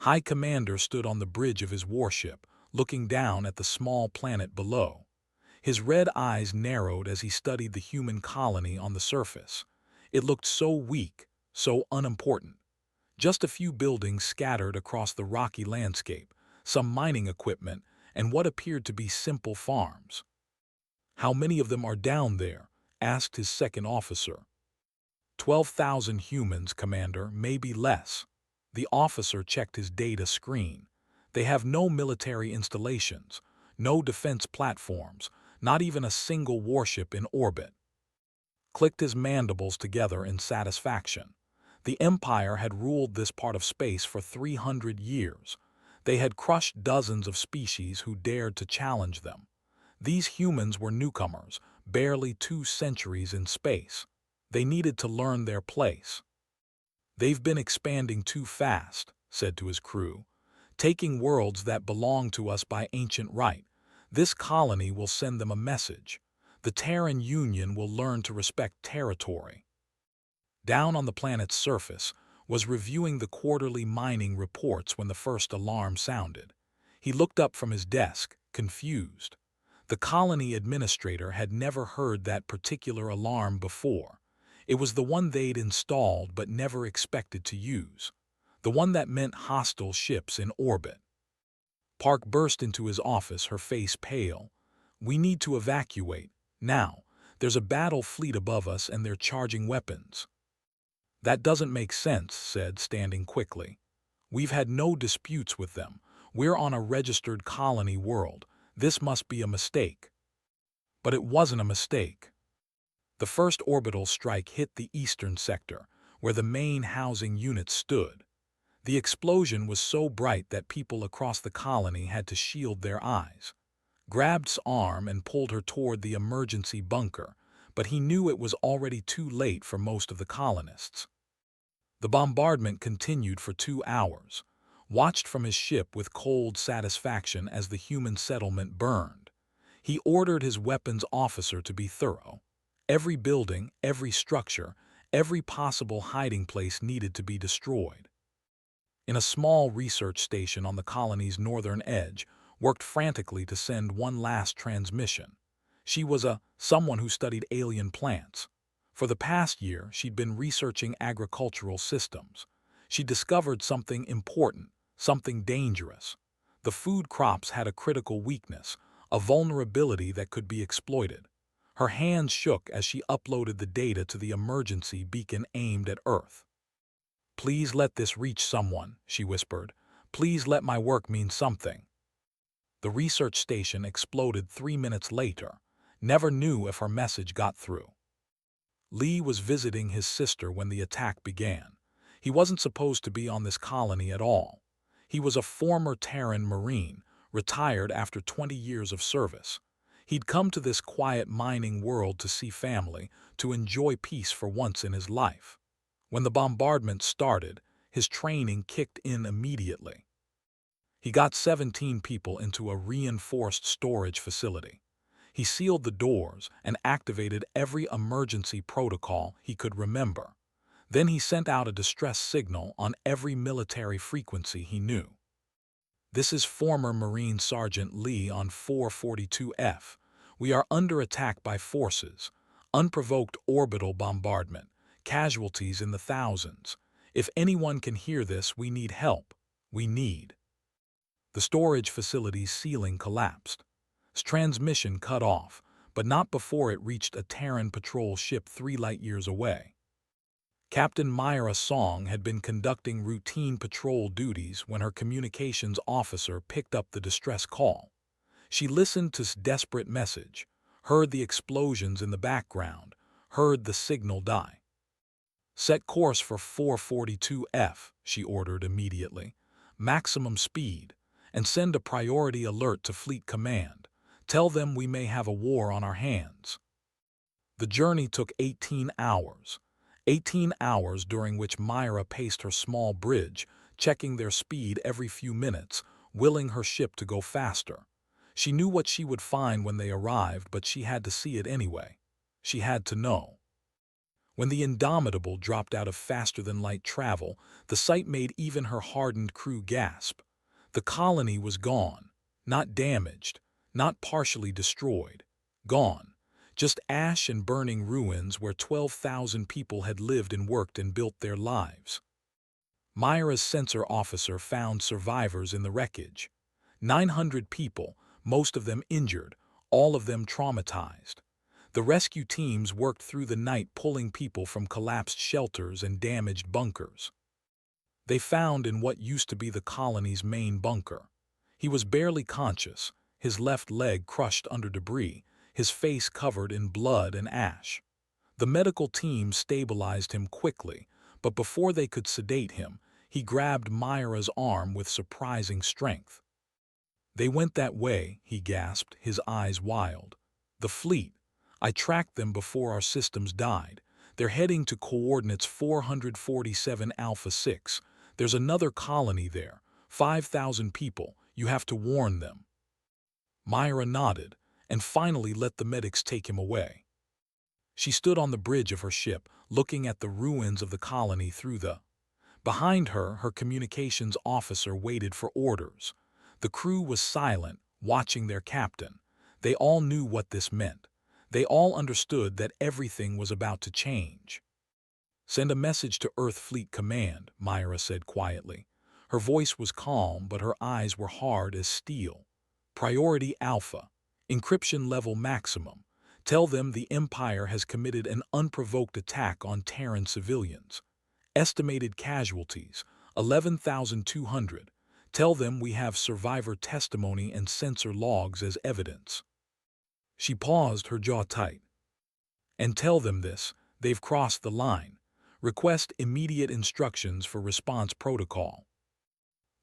High Commander stood on the bridge of his warship, looking down at the small planet below. His red eyes narrowed as he studied the human colony on the surface. It looked so weak, so unimportant. Just a few buildings scattered across the rocky landscape, some mining equipment, and what appeared to be simple farms. "How many of them are down there?" asked his second officer. 12,000 humans, Commander, maybe less." The officer checked his data screen. "They have no military installations, no defense platforms, not even a single warship in orbit." Clicked his mandibles together in satisfaction. The Empire had ruled this part of space for 300 years. They had crushed dozens of species who dared to challenge them. These humans were newcomers, barely 2 centuries in space. They needed to learn their place. "They've been expanding too fast," said to his crew, "taking worlds that belong to us by ancient right. This colony will send them a message. The Terran Union will learn to respect territory." Down on the planet's surface was reviewing the quarterly mining reports when the first alarm sounded. He looked up from his desk, confused. The colony administrator had never heard that particular alarm before. It was the one they'd installed but never expected to use. The one that meant hostile ships in orbit. Park burst into his office, her face pale. "We need to evacuate, now. There's a battle fleet above us and they're charging weapons." "That doesn't make sense," said, standing quickly. "We've had no disputes with them. We're on a registered colony world. This must be a mistake." But it wasn't a mistake. The first orbital strike hit the eastern sector, where the main housing unit stood. The explosion was so bright that people across the colony had to shield their eyes. Grabbed's arm and pulled her toward the emergency bunker, but he knew it was already too late for most of the colonists. The bombardment continued for 2 hours, watched from his ship with cold satisfaction as the human settlement burned. He ordered his weapons officer to be thorough. Every building, every structure, every possible hiding place needed to be destroyed. In a small research station on the colony's northern edge, worked frantically to send one last transmission. She was someone who studied alien plants. For the past year, she'd been researching agricultural systems. She discovered something important, something dangerous. The food crops had a critical weakness, a vulnerability that could be exploited. Her hands shook as she uploaded the data to the emergency beacon aimed at Earth. "Please let this reach someone," she whispered. "Please let my work mean something." The research station exploded 3 minutes later. Never knew if her message got through. Lee was visiting his sister when the attack began. He wasn't supposed to be on this colony at all. He was a former Terran Marine, retired after 20 years of service. He'd come to this quiet mining world to see family, to enjoy peace for once in his life. When the bombardment started, his training kicked in immediately. He got 17 people into a reinforced storage facility. He sealed the doors and activated every emergency protocol he could remember. Then he sent out a distress signal on every military frequency he knew. "This is former Marine Sergeant Lee on 442F. We are under attack by forces. Unprovoked orbital bombardment. Casualties in the thousands. If anyone can hear this, we need help. We need." The storage facility's ceiling collapsed. Transmission cut off, but not before it reached a Terran patrol ship 3 light-years away. Captain Myra Song had been conducting routine patrol duties when her communications officer picked up the distress call. She listened to his desperate message, heard the explosions in the background, heard the signal die. "Set course for 442F, she ordered immediately. "Maximum speed, and send a priority alert to Fleet Command. Tell them we may have a war on our hands." The journey took 18 hours. 18 hours during which Myra paced her small bridge, checking their speed every few minutes, willing her ship to go faster. She knew what she would find when they arrived, but she had to see it anyway. She had to know. When the Indomitable dropped out of faster-than-light travel, the sight made even her hardened crew gasp. The colony was gone, not damaged, not partially destroyed. Gone. Just ash and burning ruins where 12,000 people had lived and worked and built their lives. Myra's sensor officer found survivors in the wreckage. 900 people, most of them injured, all of them traumatized. The rescue teams worked through the night pulling people from collapsed shelters and damaged bunkers. They found in what used to be the colony's main bunker. He was barely conscious, his left leg crushed under debris, his face covered in blood and ash. The medical team stabilized him quickly, but before they could sedate him, he grabbed Myra's arm with surprising strength. "They went that way," he gasped, his eyes wild. "The fleet. I tracked them before our systems died. They're heading to coordinates 447 Alpha 6. There's another colony there, 5,000 people. You have to warn them." Myra nodded, and finally let the medics take him away. She stood on the bridge of her ship, looking at the ruins of the colony through the... Behind her, her communications officer waited for orders. The crew was silent, watching their captain. They all knew what this meant. They all understood that everything was about to change. "Send a message to Earth Fleet Command," Myra said quietly. Her voice was calm, but her eyes were hard as steel. "Priority Alpha. Encryption level maximum. Tell them the Empire has committed an unprovoked attack on Terran civilians. Estimated casualties, 11,200. Tell them we have survivor testimony and sensor logs as evidence." She paused, her jaw tight. "And tell them this, they've crossed the line. Request immediate instructions for response protocol."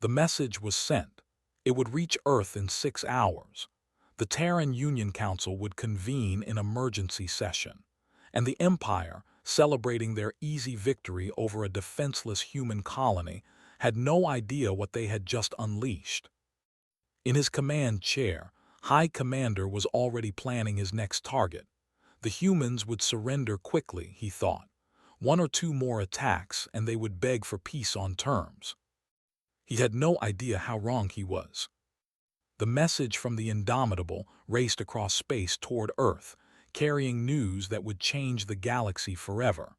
The message was sent. It would reach Earth in 6 hours. The Terran Union Council would convene in emergency session, and the Empire, celebrating their easy victory over a defenseless human colony, had no idea what they had just unleashed. In his command chair, High Commander was already planning his next target. The humans would surrender quickly, he thought. 1 or 2 more attacks, and they would beg for peace on terms. He had no idea how wrong he was. The message from the Indomitable raced across space toward Earth, carrying news that would change the galaxy forever.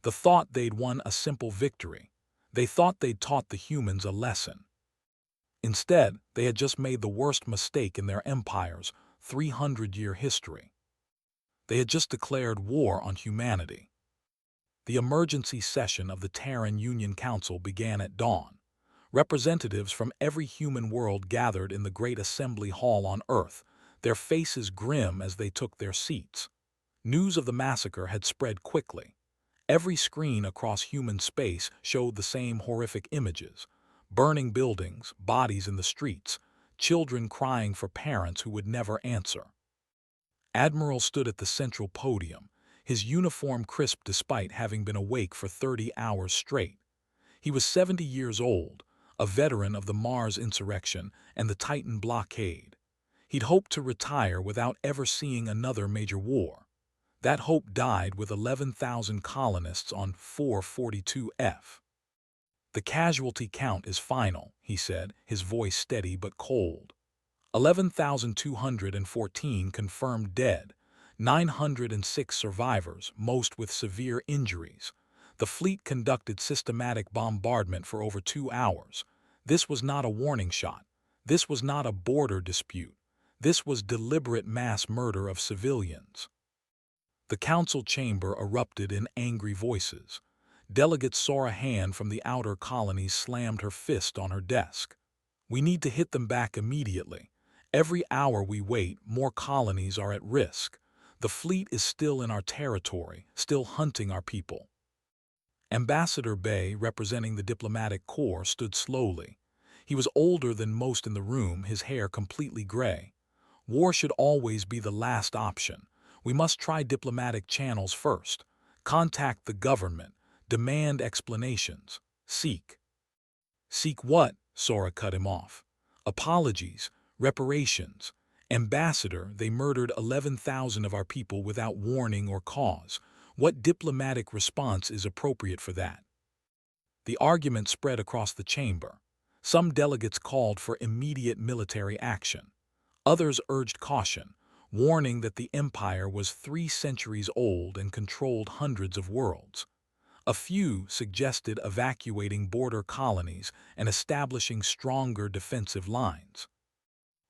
The thought they'd won a simple victory. They thought they'd taught the humans a lesson. Instead, they had just made the worst mistake in their empire's 300-year history. They had just declared war on humanity. The emergency session of the Terran Union Council began at dawn. Representatives from every human world gathered in the Great Assembly Hall on Earth, their faces grim as they took their seats. News of the massacre had spread quickly. Every screen across human space showed the same horrific images: burning buildings, bodies in the streets, children crying for parents who would never answer. Admiral stood at the central podium, his uniform crisp despite having been awake for 30 hours straight. He was 70 years old, a veteran of the Mars insurrection and the Titan blockade. He'd hoped to retire without ever seeing another major war. That hope died with 11,000 colonists on 442F. "The casualty count is final," he said, his voice steady but cold. 11,214 confirmed dead, 906 survivors, most with severe injuries. The fleet conducted systematic bombardment for over 2 hours. This was not a warning shot. This was not a border dispute. This was deliberate mass murder of civilians. The council chamber erupted in angry voices. Delegates saw a hand from the outer colonies slammed her fist on her desk. "We need to hit them back immediately. Every hour we wait, more colonies are at risk. The fleet is still in our territory, still hunting our people." Ambassador Bay, representing the diplomatic corps, stood slowly. He was older than most in the room, his hair completely gray. "War should always be the last option. We must try diplomatic channels first. Contact the government. Demand explanations. Seek." "Seek what?" Sora cut him off. "Apologies. Reparations. Ambassador, they murdered 11,000 of our people without warning or cause. What diplomatic response is appropriate for that? The argument spread across the chamber. Some delegates called for immediate military action. Others urged caution, warning that the empire was 3 centuries old and controlled hundreds of worlds. A few suggested evacuating border colonies and establishing stronger defensive lines.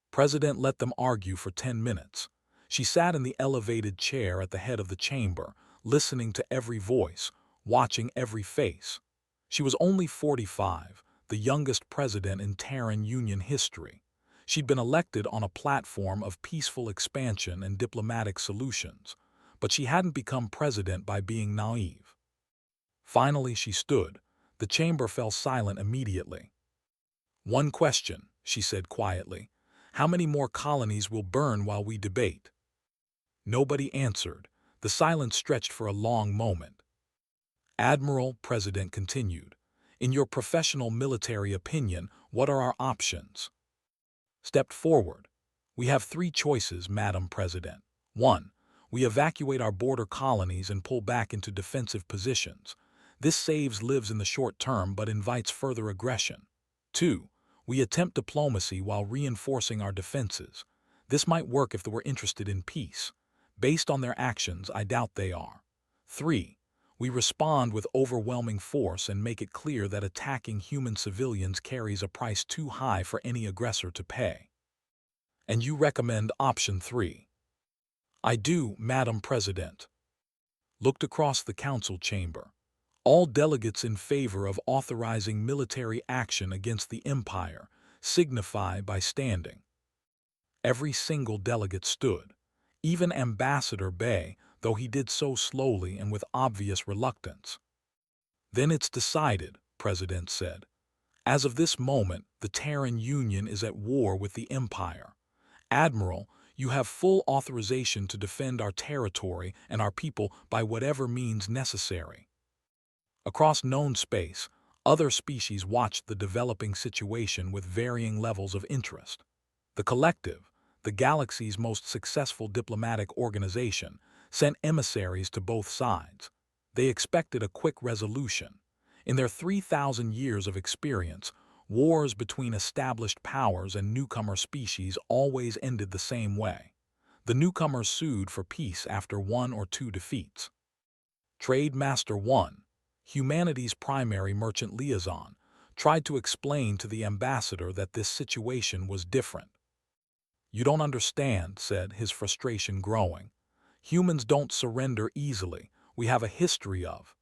President let them argue for 10 minutes. She sat in the elevated chair at the head of the chamber, listening to every voice, watching every face. She was only 45, the youngest president in Terran Union history. She'd been elected on a platform of peaceful expansion and diplomatic solutions, but she hadn't become president by being naive. Finally, she stood. The chamber fell silent immediately. "One question," she said quietly. "How many more colonies will burn while we debate?" Nobody answered. The silence stretched for a long moment. "Admiral," President continued, "in your professional military opinion, what are our options?" Stepped forward. "We have 3 choices, Madam President. 1. We evacuate our border colonies and pull back into defensive positions. This saves lives in the short term but invites further aggression. 2. We attempt diplomacy while reinforcing our defenses. This might work if they were interested in peace. Based on their actions, I doubt they are. 3. We respond with overwhelming force and make it clear that attacking human civilians carries a price too high for any aggressor to pay." "And you recommend option 3? "I do, Madam President." Looked across the council chamber. All delegates in favor of authorizing military action against the empire signify by standing. Every single delegate stood. Even Ambassador Bay, though he did so slowly and with obvious reluctance. "Then it's decided," President said. "As of this moment, the Terran Union is at war with the Empire. Admiral, you have full authorization to defend our territory and our people by whatever means necessary." Across known space, other species watched the developing situation with varying levels of interest. The Collective, the galaxy's most successful diplomatic organization, sent emissaries to both sides. They expected a quick resolution. In their 3,000 years of experience, wars between established powers and newcomer species always ended the same way. The newcomers sued for peace after 1 or 2 defeats. Trade Master 1, humanity's primary merchant liaison, tried to explain to the ambassador that this situation was different. "You don't understand," said, his frustration growing. "Humans don't surrender easily. We have a history of—"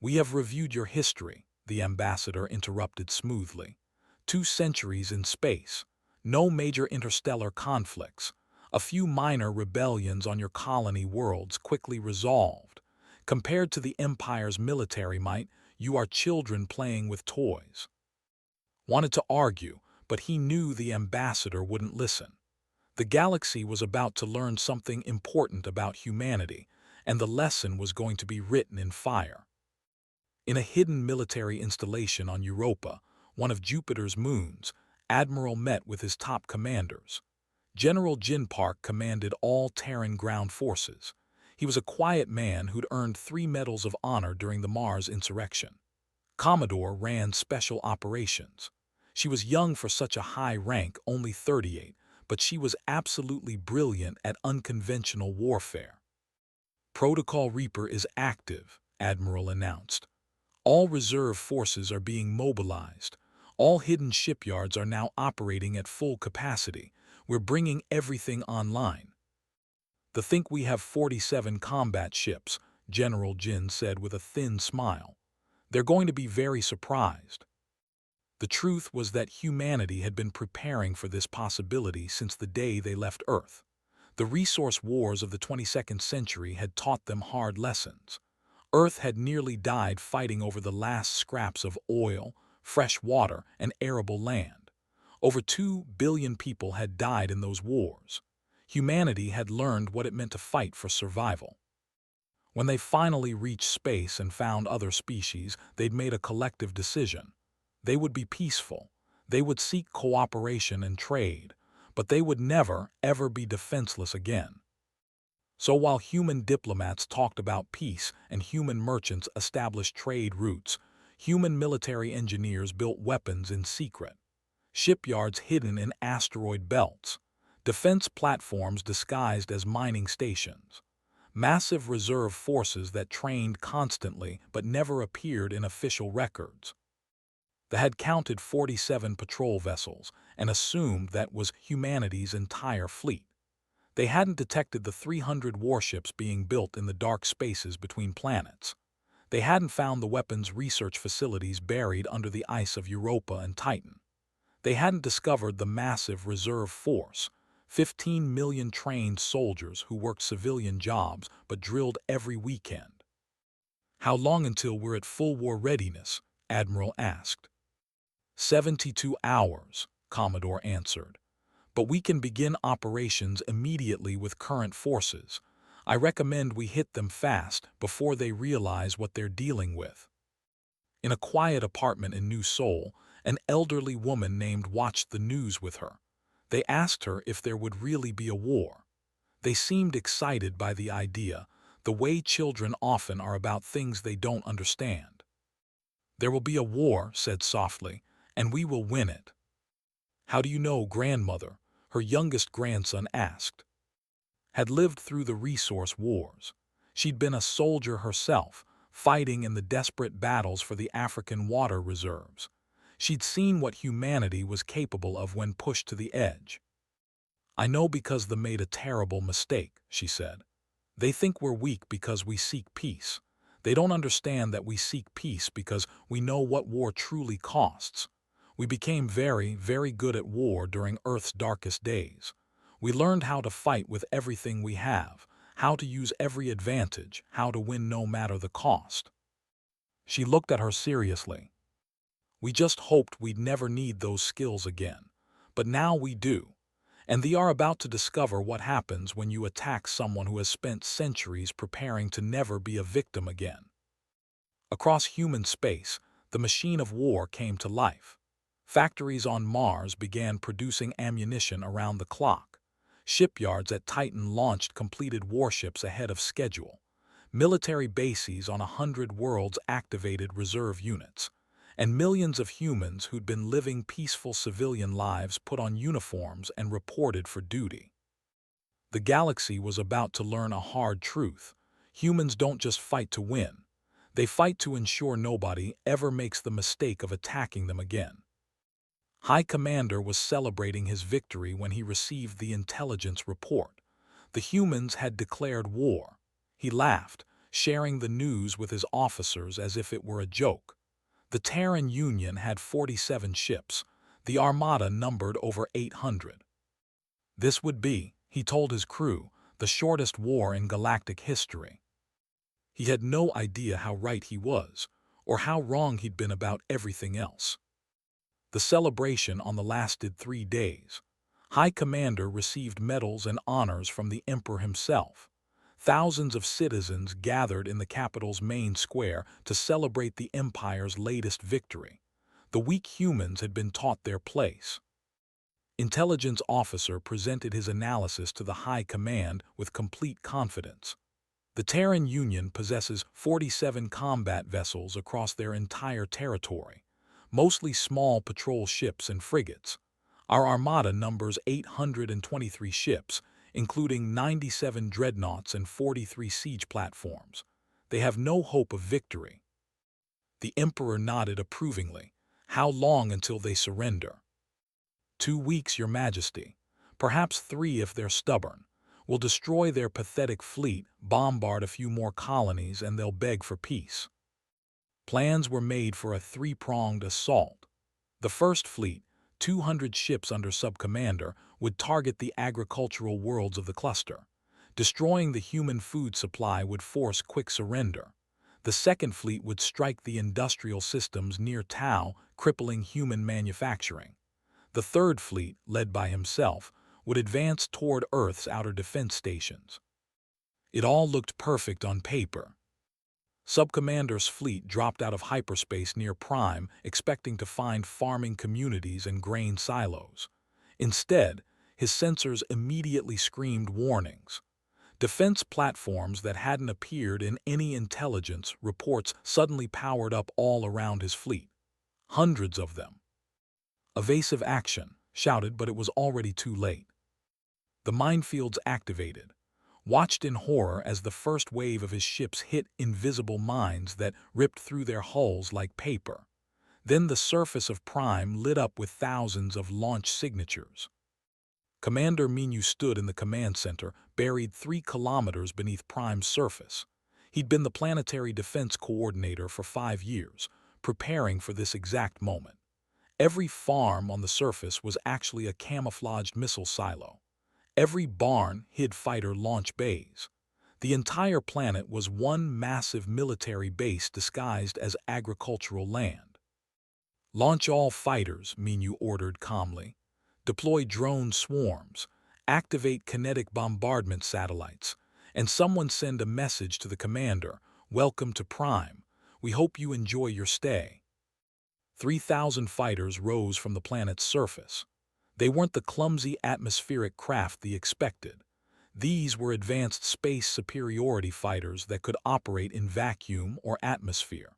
"We have reviewed your history," the ambassador interrupted smoothly. 2 centuries in space, no major interstellar conflicts, a few minor rebellions on your colony worlds quickly resolved. Compared to the Empire's military might, you are children playing with toys." Wanted to argue, but he knew the ambassador wouldn't listen. The galaxy was about to learn something important about humanity, and the lesson was going to be written in fire. In a hidden military installation on Europa, one of Jupiter's moons, Admiral met with his top commanders. General Jin Park commanded all Terran ground forces. He was a quiet man who'd earned 3 medals of honor during the Mars insurrection. Commodore ran special operations. She was young for such a high rank, only 38, but she was absolutely brilliant at unconventional warfare. "Protocol Reaper is active," Admiral announced. "All reserve forces are being mobilized. All hidden shipyards are now operating at full capacity. We're bringing everything online." "To think we have 47 combat ships," General Jin said with a thin smile. "They're going to be very surprised." The truth was that humanity had been preparing for this possibility since the day they left Earth. The resource wars of the 22nd century had taught them hard lessons. Earth had nearly died fighting over the last scraps of oil, fresh water, and arable land. Over 2 billion people had died in those wars. Humanity had learned what it meant to fight for survival. When they finally reached space and found other species, they'd made a collective decision. They would be peaceful. They would seek cooperation and trade, but they would never, ever be defenseless again. So while human diplomats talked about peace and human merchants established trade routes, human military engineers built weapons in secret. Shipyards hidden in asteroid belts, defense platforms disguised as mining stations, massive reserve forces that trained constantly but never appeared in official records. They had counted 47 patrol vessels and assumed that was humanity's entire fleet. They hadn't detected the 300 warships being built in the dark spaces between planets. They hadn't found the weapons research facilities buried under the ice of Europa and Titan. They hadn't discovered the massive reserve force, 15 million trained soldiers who worked civilian jobs but drilled every weekend. "How long until we're at full war readiness?" Admiral asked. 72 hours, Commodore answered. "But we can begin operations immediately with current forces. I recommend we hit them fast before they realize what they're dealing with." In a quiet apartment in New Seoul, an elderly woman named watched the news with her. They asked her if there would really be a war. They seemed excited by the idea, the way children often are about things they don't understand. "There will be a war," said softly, "and we will win it." "How do you know, grandmother?" her youngest grandson asked. Had lived through the resource wars. She'd been a soldier herself, fighting in the desperate battles for the African water reserves. She'd seen what humanity was capable of when pushed to the edge. "I know because they made a terrible mistake," she said. "They think we're weak because we seek peace. They don't understand that we seek peace because we know what war truly costs. We became very, very good at war during Earth's darkest days. We learned how to fight with everything we have, how to use every advantage, how to win no matter the cost." She looked at her seriously. "We just hoped we'd never need those skills again. But now we do. And they are about to discover what happens when you attack someone who has spent centuries preparing to never be a victim again." Across human space, the machine of war came to life. Factories on Mars began producing ammunition around the clock. Shipyards at Titan launched completed warships ahead of schedule. Military bases on 100 worlds activated reserve units. And millions of humans who'd been living peaceful civilian lives put on uniforms and reported for duty. The galaxy was about to learn a hard truth. Humans don't just fight to win. They fight to ensure nobody ever makes the mistake of attacking them again. High Commander was celebrating his victory when he received the intelligence report. The humans had declared war. He laughed, sharing the news with his officers as if it were a joke. The Terran Union had 47 ships. The Armada numbered over 800. This would be, he told his crew, the shortest war in galactic history. He had no idea how right he was, or how wrong he'd been about everything else. The celebration lasted 3 days. High Commander received medals and honors from the Emperor himself. Thousands of citizens gathered in the capital's main square to celebrate the Empire's latest victory. The weak humans had been taught their place. Intelligence officer presented his analysis to the High Command with complete confidence. The Terran Union possesses 47 combat vessels across their entire territory, mostly small patrol ships and frigates. Our armada numbers 823 ships, including 97 dreadnoughts and 43 siege platforms. They have no hope of victory." The Emperor nodded approvingly. "How long until they surrender?" 2 weeks, Your Majesty. Perhaps 3 if they're stubborn. We'll destroy their pathetic fleet, bombard a few more colonies, and they'll beg for peace." Plans were made for a 3-pronged assault. The first fleet, 200 ships under sub-commander, would target the agricultural worlds of the cluster. Destroying the human food supply would force quick surrender. The second fleet would strike the industrial systems near Tau, crippling human manufacturing. The third fleet, led by himself, would advance toward Earth's outer defense stations. It all looked perfect on paper. Sub-Commander's fleet dropped out of hyperspace near Prime, expecting to find farming communities and grain silos. Instead, his sensors immediately screamed warnings. Defense platforms that hadn't appeared in any intelligence reports suddenly powered up all around his fleet. Hundreds of them. Evasive action, shouted, but it was already too late. The minefields activated, watched in horror as the first wave of his ships hit invisible mines that ripped through their hulls like paper. Then the surface of Prime lit up with thousands of launch signatures. Commander Minu stood in the command center, buried 3 kilometers beneath Prime's surface. He'd been the planetary defense coordinator for 5 years, preparing for this exact moment. Every farm on the surface was actually a camouflaged missile silo. Every barn hid fighter launch bays. The entire planet was one massive military base disguised as agricultural land. Launch all fighters, Minu ordered calmly. Deploy drone swarms, activate kinetic bombardment satellites, and someone send a message to the commander, "Welcome to Prime. We hope you enjoy your stay." 3,000 fighters rose from the planet's surface. They weren't the clumsy atmospheric craft they expected. These were advanced space superiority fighters that could operate in vacuum or atmosphere.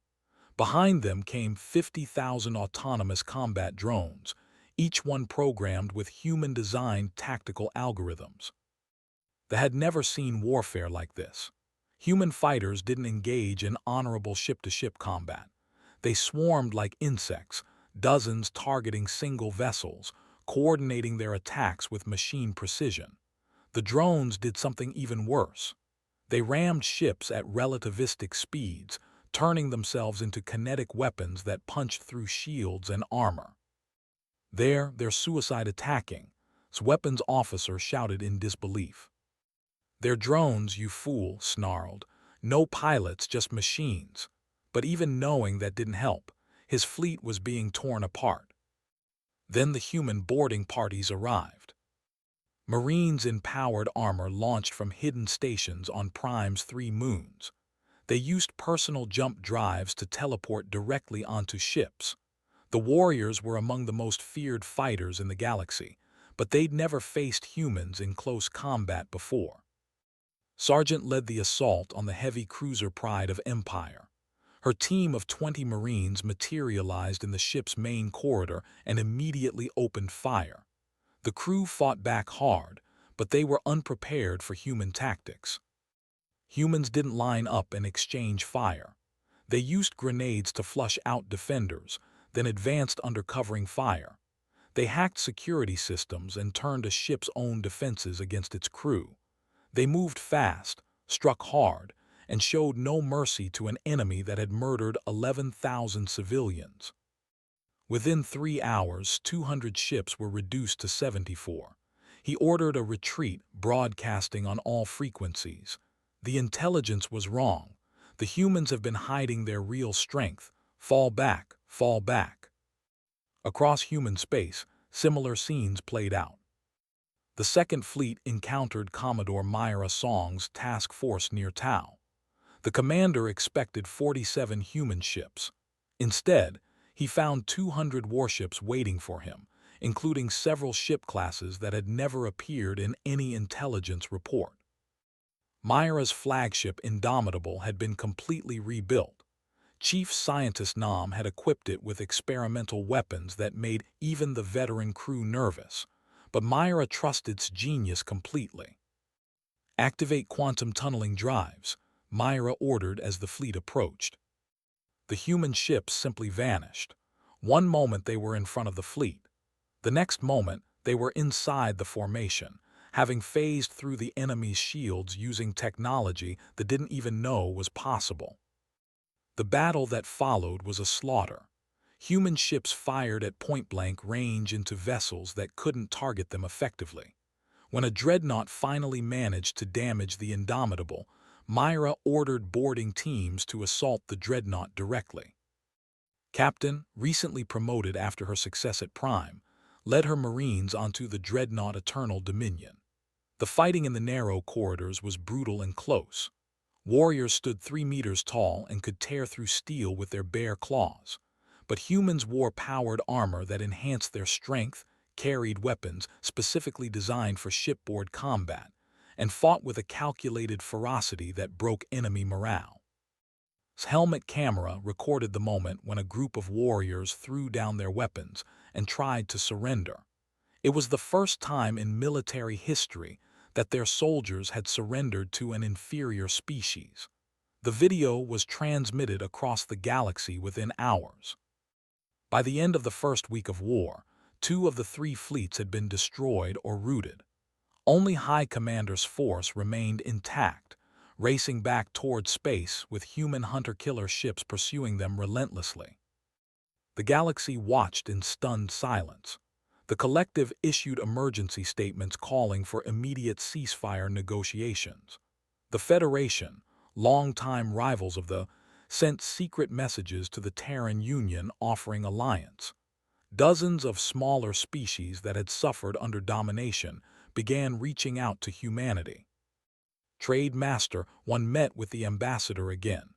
Behind them came 50,000 autonomous combat drones, each one programmed with human-designed tactical algorithms. They had never seen warfare like this. Human fighters didn't engage in honorable ship-to-ship combat. They swarmed like insects, dozens targeting single vessels, coordinating their attacks with machine precision. The drones did something even worse. They rammed ships at relativistic speeds, turning themselves into kinetic weapons that punched through shields and armor. They're suicide attacking, weapons officer shouted in disbelief. "They're drones, you fool," snarled. "No pilots, just machines." But even knowing that didn't help. His fleet was being torn apart. Then the human boarding parties arrived. Marines in powered armor launched from hidden stations on Prime's 3 moons. They used personal jump drives to teleport directly onto ships. The warriors were among the most feared fighters in the galaxy, but they'd never faced humans in close combat before. Sargent led the assault on the heavy cruiser Pride of Empire. Her team of 20 Marines materialized in the ship's main corridor and immediately opened fire. The crew fought back hard, but they were unprepared for human tactics. Humans didn't line up and exchange fire. They used grenades to flush out defenders, then advanced under covering fire. They hacked security systems and turned a ship's own defenses against its crew. They moved fast, struck hard, and showed no mercy to an enemy that had murdered 11,000 civilians. Within 3 hours, 200 ships were reduced to 74. He ordered a retreat, broadcasting on all frequencies. "The intelligence was wrong. The humans have been hiding their real strength. Fall back, fall back." Across human space, similar scenes played out. The Second Fleet encountered Commodore Myra Song's task force near Tau. The commander expected 47 human ships. Instead, he found 200 warships waiting for him, including several ship classes that had never appeared in any intelligence report. Myra's flagship Indomitable had been completely rebuilt. Chief Scientist Nam had equipped it with experimental weapons that made even the veteran crew nervous, but Myra trusted its genius completely. "Activate quantum tunneling drives," Myra ordered as the fleet approached. The human ships simply vanished. One moment they were in front of the fleet. The next moment they were inside the formation, having phased through the enemy's shields using technology that didn't even know was possible. The battle that followed was a slaughter. Human ships fired at point-blank range into vessels that couldn't target them effectively. When a dreadnought finally managed to damage the Indomitable, Myra ordered boarding teams to assault the dreadnought directly. Captain, recently promoted after her success at Prime, led her Marines onto the dreadnought Eternal Dominion. The fighting in the narrow corridors was brutal and close. Warriors stood 3 meters tall and could tear through steel with their bare claws. But humans wore powered armor that enhanced their strength, carried weapons specifically designed for shipboard combat, and fought with a calculated ferocity that broke enemy morale. His helmet camera recorded the moment when a group of warriors threw down their weapons and tried to surrender. It was the first time in military history that their soldiers had surrendered to an inferior species. The video was transmitted across the galaxy within hours. By the end of the first week of war, 2 of the 3 fleets had been destroyed or routed. Only High Commander's force remained intact, racing back toward space with human hunter-killer ships pursuing them relentlessly. The galaxy watched in stunned silence. The collective issued emergency statements calling for immediate ceasefire negotiations. The Federation, longtime rivals of the, sent secret messages to the Terran Union offering alliance. Dozens of smaller species that had suffered under domination began reaching out to humanity. Trade Master 1 met with the ambassador again.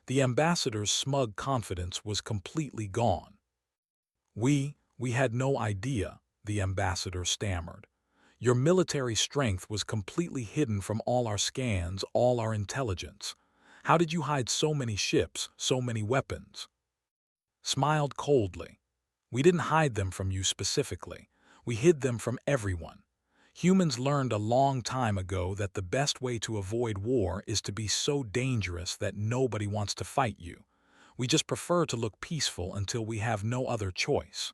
The ambassador's smug confidence was completely gone. We had no idea," the ambassador stammered. "Your military strength was completely hidden from all our scans, all our intelligence. How did you hide so many ships, so many weapons?" Smiled coldly. "We didn't hide them from you specifically. We hid them from everyone. Humans learned a long time ago that the best way to avoid war is to be so dangerous that nobody wants to fight you. We just prefer to look peaceful until we have no other choice."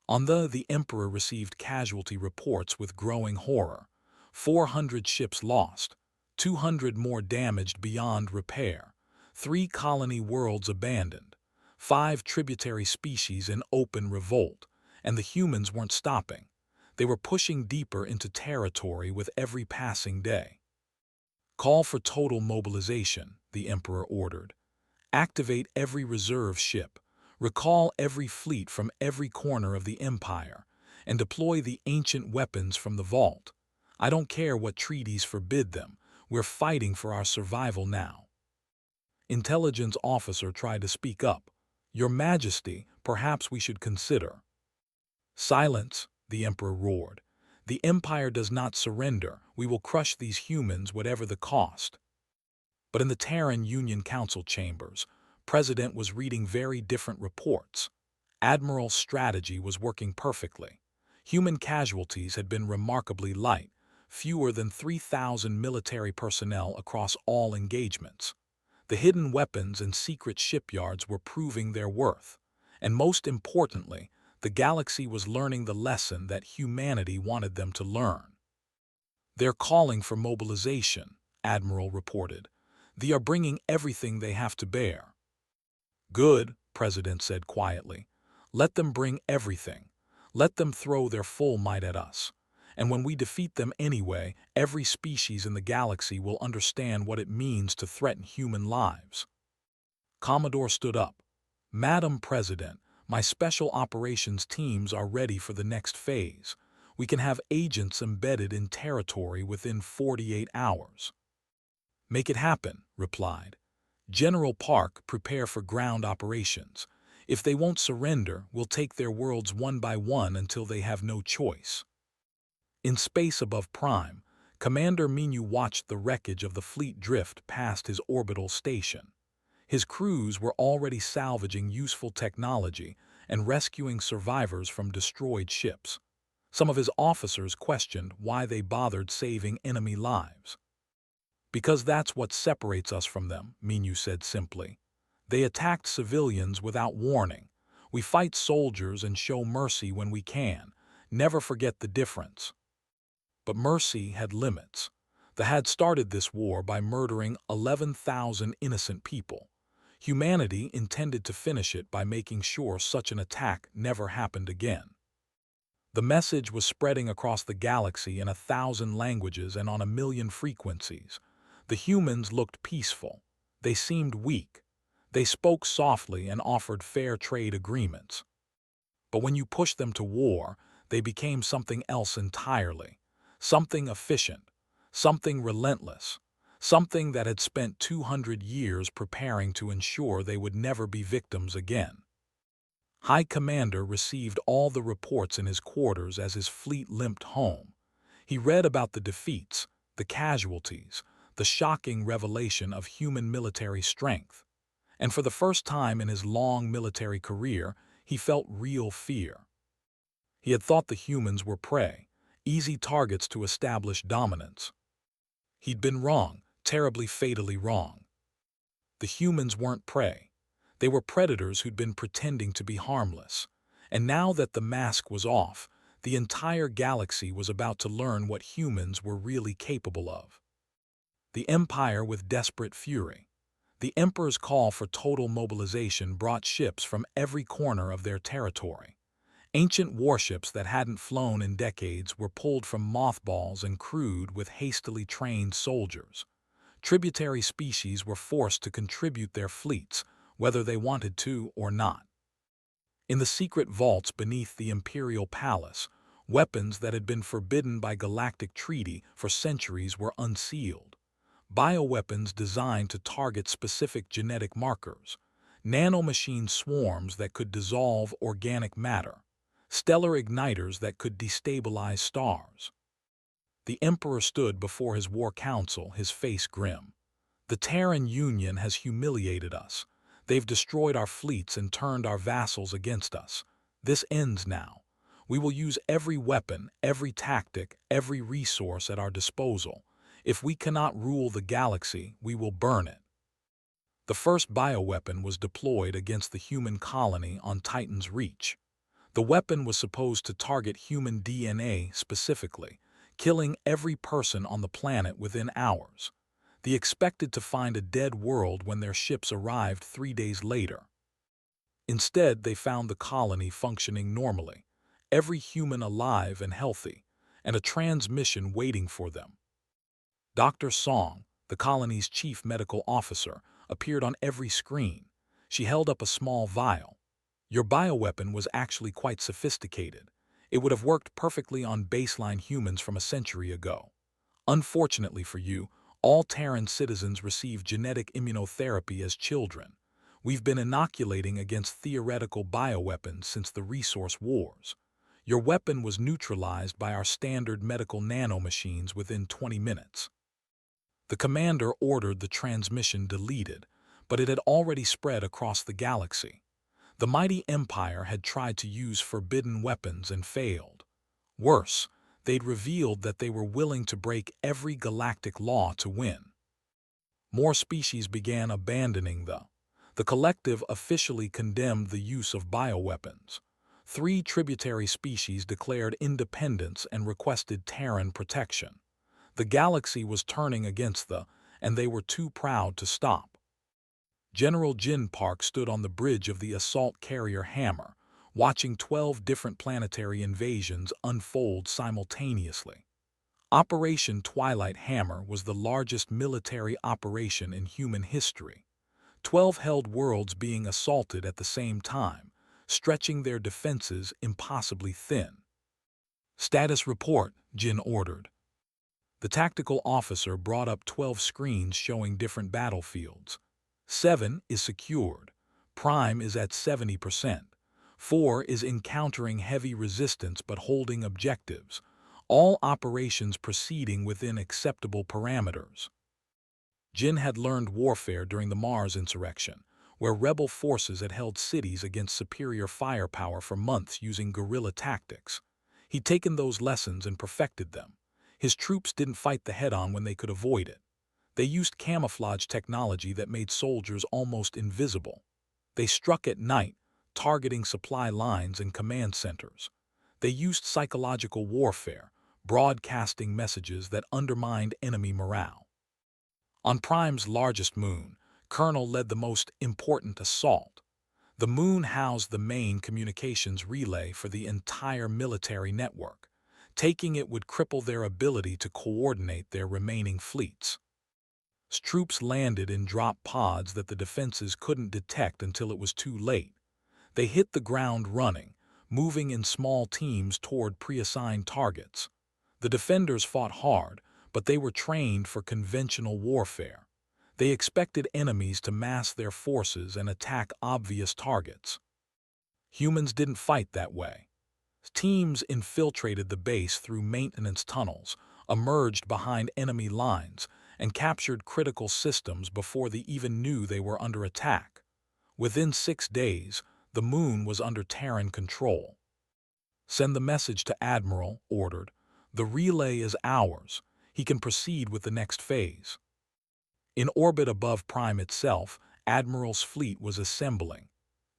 On the Emperor received casualty reports with growing horror. 400 ships lost, 200 more damaged beyond repair, 3 colony worlds abandoned, 5 tributary species in open revolt, and the humans weren't stopping. They were pushing deeper into territory with every passing day. "Call for total mobilization," the Emperor ordered. "Activate every reserve ship, recall every fleet from every corner of the Empire, and deploy the ancient weapons from the vault. I don't care what treaties forbid them, we're fighting for our survival now." Intelligence officer tried to speak up. "Your Majesty, perhaps we should consider." "Silence," the Emperor roared. "The Empire does not surrender. We will crush these humans whatever the cost." But in the Terran Union Council chambers, President was reading very different reports. Admiral's strategy was working perfectly. Human casualties had been remarkably light, fewer than 3,000 military personnel across all engagements. The hidden weapons and secret shipyards were proving their worth. And most importantly, the galaxy was learning the lesson that humanity wanted them to learn. "They're calling for mobilization," Admiral reported. "They are bringing everything they have to bear." "Good," President said quietly. "Let them bring everything. Let them throw their full might at us. And when we defeat them anyway, every species in the galaxy will understand what it means to threaten human lives." Commodore stood up. "Madam President, my special operations teams are ready for the next phase. We can have agents embedded in territory within 48 hours. "Make it happen," replied General Park. "Prepare for ground operations. If they won't surrender, we'll take their worlds one by one until they have no choice." In space above Prime, Commander Minu watched the wreckage of the fleet drift past his orbital station. His crews were already salvaging useful technology and rescuing survivors from destroyed ships. Some of his officers questioned why they bothered saving enemy lives. "Because that's what separates us from them," Minu said simply. "They attacked civilians without warning. We fight soldiers and show mercy when we can. Never forget the difference." But mercy had limits. They had started this war by murdering 11,000 innocent people. Humanity intended to finish it by making sure such an attack never happened again. The message was spreading across the galaxy in 1,000 languages and on 1,000,000 frequencies. The humans looked peaceful. They seemed weak. They spoke softly and offered fair trade agreements. But when you pushed them to war, they became something else entirely. Something efficient, something relentless, something that had spent 200 years preparing to ensure they would never be victims again. High Commander received all the reports in his quarters as his fleet limped home. He read about the defeats, the casualties, the shocking revelation of human military strength. And for the first time in his long military career, he felt real fear. He had thought the humans were prey, easy targets to establish dominance. He'd been wrong, terribly fatally wrong. The humans weren't prey. They were predators who'd been pretending to be harmless. And now that the mask was off, the entire galaxy was about to learn what humans were really capable of. The Empire with desperate fury. The Emperor's call for total mobilization brought ships from every corner of their territory. Ancient warships that hadn't flown in decades were pulled from mothballs and crewed with hastily trained soldiers. Tributary species were forced to contribute their fleets, whether they wanted to or not. In the secret vaults beneath the Imperial Palace, weapons that had been forbidden by galactic treaty for centuries were unsealed. Bioweapons designed to target specific genetic markers, nanomachine swarms that could dissolve organic matter, stellar igniters that could destabilize stars. The Emperor stood before his war council, his face grim. The Terran Union has humiliated us. They've destroyed our fleets and turned our vassals against us. This ends now. We will use every weapon, every tactic, every resource at our disposal. If we cannot rule the galaxy, we will burn it. The first bioweapon was deployed against the human colony on Titan's Reach. The weapon was supposed to target human DNA specifically, killing every person on the planet within hours. They expected to find a dead world when their ships arrived 3 days later. Instead, they found the colony functioning normally, every human alive and healthy, and a transmission waiting for them. Dr. Song, the colony's chief medical officer, appeared on every screen. She held up a small vial. Your bioweapon was actually quite sophisticated. It would have worked perfectly on baseline humans from a century ago. Unfortunately for you, all Terran citizens receive genetic immunotherapy as children. We've been inoculating against theoretical bioweapons since the Resource Wars. Your weapon was neutralized by our standard medical nanomachines within 20 minutes. The commander ordered the transmission deleted, but it had already spread across the galaxy. The mighty Empire had tried to use forbidden weapons and failed. Worse, they'd revealed that they were willing to break every galactic law to win. More species began abandoning the collective officially condemned the use of bioweapons. 3 tributary species declared independence and requested Terran protection. The galaxy was turning against and they were too proud to stop. General Jin Park stood on the bridge of the assault carrier Hammer, watching 12 different planetary invasions unfold simultaneously. Operation Twilight Hammer was the largest military operation in human history. 12 held worlds being assaulted at the same time, stretching their defenses impossibly thin. Status report, Jin ordered. The tactical officer brought up 12 screens showing different battlefields. 7 is secured. Prime is at 70%. 4 is encountering heavy resistance but holding objectives. All operations proceeding within acceptable parameters. Jin had learned warfare during the Mars insurrection, where rebel forces had held cities against superior firepower for months using guerrilla tactics. He'd taken those lessons and perfected them. His troops didn't fight the head-on when they could avoid it. They used camouflage technology that made soldiers almost invisible. They struck at night, targeting supply lines and command centers. They used psychological warfare, broadcasting messages that undermined enemy morale. On Prime's largest moon, Colonel led the most important assault. The moon housed the main communications relay for the entire military network. Taking it would cripple their ability to coordinate their remaining fleets. Troops landed in drop pods that the defenses couldn't detect until it was too late. They hit the ground running, moving in small teams toward pre-assigned targets. The defenders fought hard, but they were trained for conventional warfare. They expected enemies to mass their forces and attack obvious targets. Humans didn't fight that way. Teams infiltrated the base through maintenance tunnels, emerged behind enemy lines, and captured critical systems before they even knew they were under attack. Within 6 days, the moon was under Terran control. "Send the message to Admiral," ordered. "The relay is ours. He can proceed with the next phase." In orbit above Prime itself, Admiral's fleet was assembling.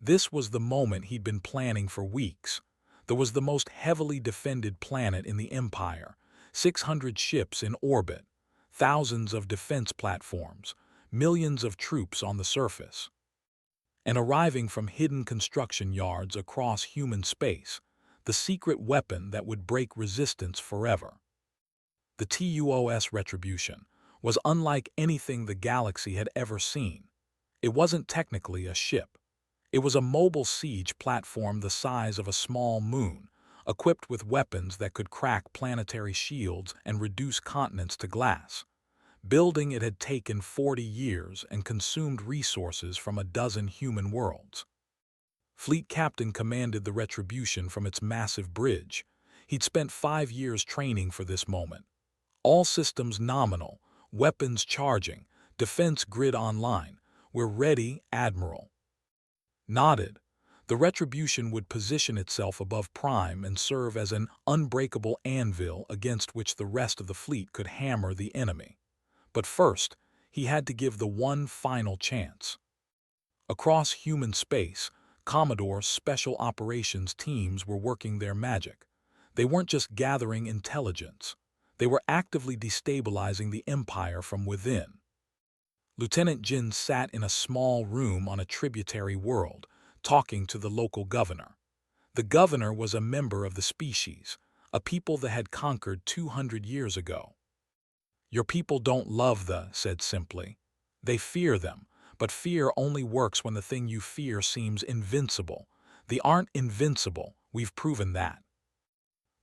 This was the moment he'd been planning for weeks. There was the most heavily defended planet in the Empire, 600 ships in orbit, thousands of defense platforms, millions of troops on the surface. And arriving from hidden construction yards across human space, the secret weapon that would break resistance forever. The TUOS Retribution was unlike anything the galaxy had ever seen. It wasn't technically a ship. It was a mobile siege platform the size of a small moon, equipped with weapons that could crack planetary shields and reduce continents to glass. Building it had taken 40 years and consumed resources from a dozen human worlds. Fleet Captain commanded the Retribution from its massive bridge. He'd spent 5 years training for this moment. All systems nominal, weapons charging, defense grid online. "We're ready, Admiral." Nodded. The Retribution would position itself above Prime and serve as an unbreakable anvil against which the rest of the fleet could hammer the enemy. But first, he had to give the one final chance. Across human space, Commodore's special operations teams were working their magic. They weren't just gathering intelligence. They were actively destabilizing the Empire from within. Lieutenant Jin sat in a small room on a tributary world, talking to the local governor. The governor was a member of the species, a people that had conquered 200 years ago. "Your people don't love said simply. They fear them, but fear only works when the thing you fear seems invincible. They aren't invincible, we've proven that."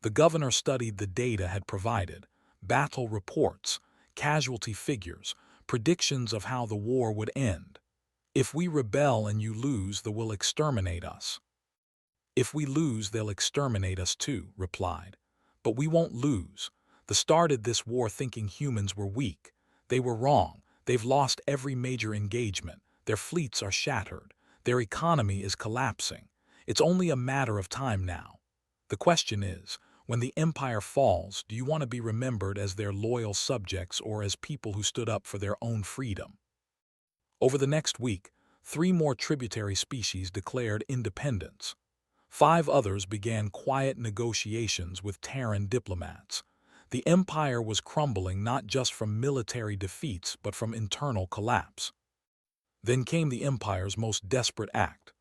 The governor studied the data had provided, battle reports, casualty figures, predictions of how the war would end. "If we rebel and you lose, they will exterminate us." "If we lose, they'll exterminate us too," replied. "But we won't lose. They started this war thinking humans were weak. They were wrong. They've lost every major engagement. Their fleets are shattered. Their economy is collapsing. It's only a matter of time now. The question is, when the Empire falls, do you want to be remembered as their loyal subjects or as people who stood up for their own freedom?" Over the next week, 3 more tributary species declared independence. 5 others began quiet negotiations with Terran diplomats. The Empire was crumbling not just from military defeats but from internal collapse. Then came the Empire's most desperate act.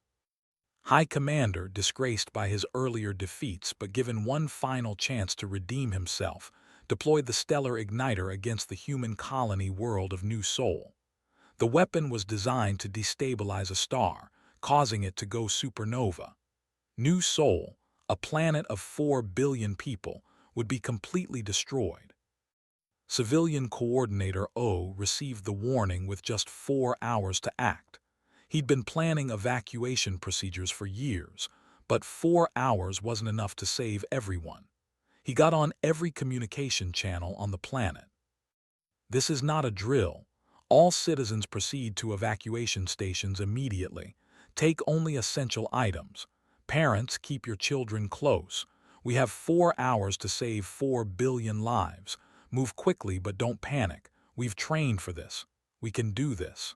High Commander, disgraced by his earlier defeats but given one final chance to redeem himself, deployed the stellar igniter against the human colony world of New Sol. The weapon was designed to destabilize a star, causing it to go supernova. New Sol, a planet of 4 billion people, would be completely destroyed. Civilian Coordinator O received the warning with just 4 hours to act. He'd been planning evacuation procedures for years, but 4 hours wasn't enough to save everyone. He got on every communication channel on the planet. "This is not a drill. All citizens proceed to evacuation stations immediately. Take only essential items. Parents, keep your children close. We have 4 hours to save 4 billion lives. Move quickly but don't panic. We've trained for this. We can do this."